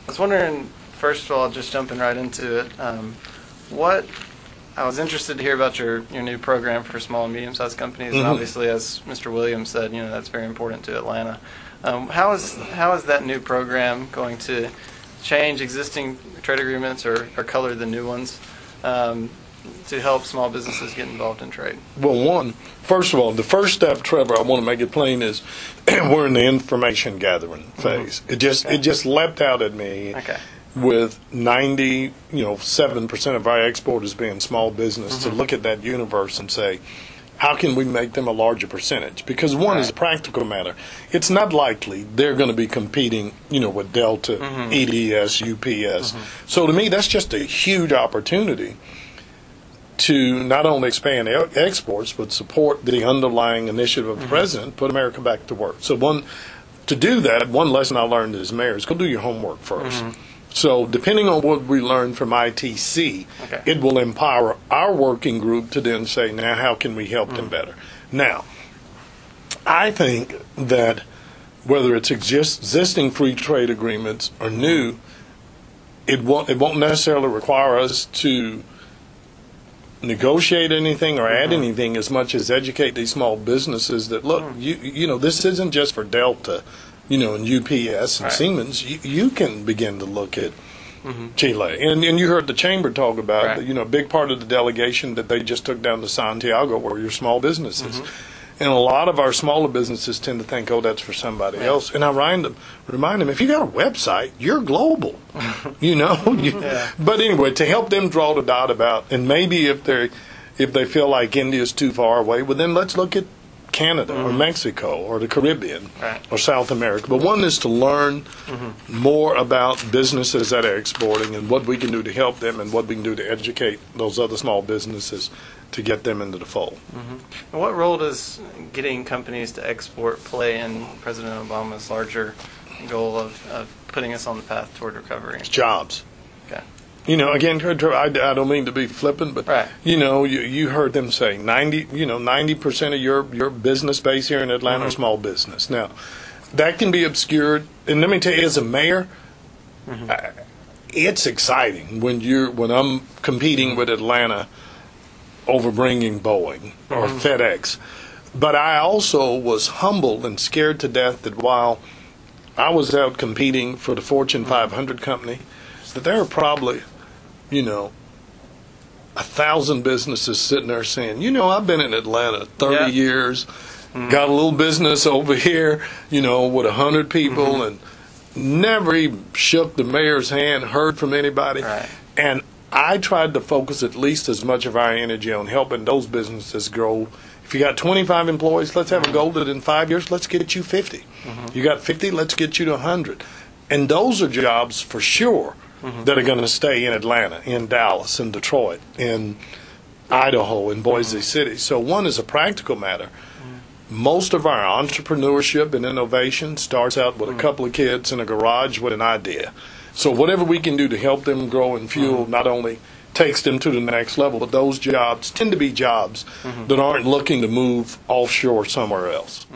I was wondering, first of all, just jumping right into it, what I was interested to hear about your new program for small and medium-sized companies, and obviously, as Mr. Williams said, that's very important to Atlanta. How is that new program going to change existing trade agreements or color the new ones to help small businesses get involved in trade? Well, first of all, the first step, Trevor, I want to make it plain, is we're in the information gathering phase. It just leapt out at me. Okay. With 7% of our exporters being small business, to look at that universe and say, how can we make them a larger percentage? Because one is a practical matter. It's not likely they're going to be competing, with Delta, EDS, UPS. So to me, that's just a huge opportunity to not only expand exports, but support the underlying initiative of the president, put America back to work. So to do that, one lesson I learned as mayor is go do your homework first. So depending on what we learn from ITC, it will empower our working group to then say, now how can we help them better? Now, I think that whether it's existing free trade agreements or new, it won't necessarily require us to negotiate anything or add anything as much as educate these small businesses that, look, this isn't just for Delta, and UPS and Siemens. You can begin to look at Chile. And you heard the chamber talk about, a big part of the delegation that they just took down to Santiago were your small businesses. And a lot of our smaller businesses tend to think, oh, that's for somebody else. And I remind them, if you got a website, you're global, But anyway, to help them draw the dot about, and maybe if they feel like India's too far away, well, then let's look at Canada or Mexico or the Caribbean or South America. But one is to learn more about businesses that are exporting and what we can do to help them and what we can do to educate those other small businesses to get them into the fold. And what role does getting companies to export play in President Obama's larger goal of putting us on the path toward recovery? It's jobs. Okay. Again, I don't mean to be flippant, but you heard them say 90% of your business base here in Atlanta are small business. Now, that can be obscured, and let me tell you, as a mayor, it's exciting when I'm competing with Atlanta over bringing Boeing or FedEx. But I also was humbled and scared to death that while I was out competing for the Fortune 500 company, that there are probably 1,000 businesses sitting there saying, I've been in Atlanta 30 years, got a little business over here, with 100 people, and never even shook the mayor's hand, heard from anybody. And I tried to focus at least as much of our energy on helping those businesses grow. If you got 25 employees, let's have a goal that in 5 years, let's get you 50. You got 50, let's get you to 100. And those are jobs for sure that are going to stay in Atlanta, in Dallas, in Detroit, in Idaho, in Boise City. So one is a practical matter. Most of our entrepreneurship and innovation starts out with a couple of kids in a garage with an idea. So whatever we can do to help them grow and fuel not only takes them to the next level, but those jobs tend to be jobs that aren't looking to move offshore somewhere else.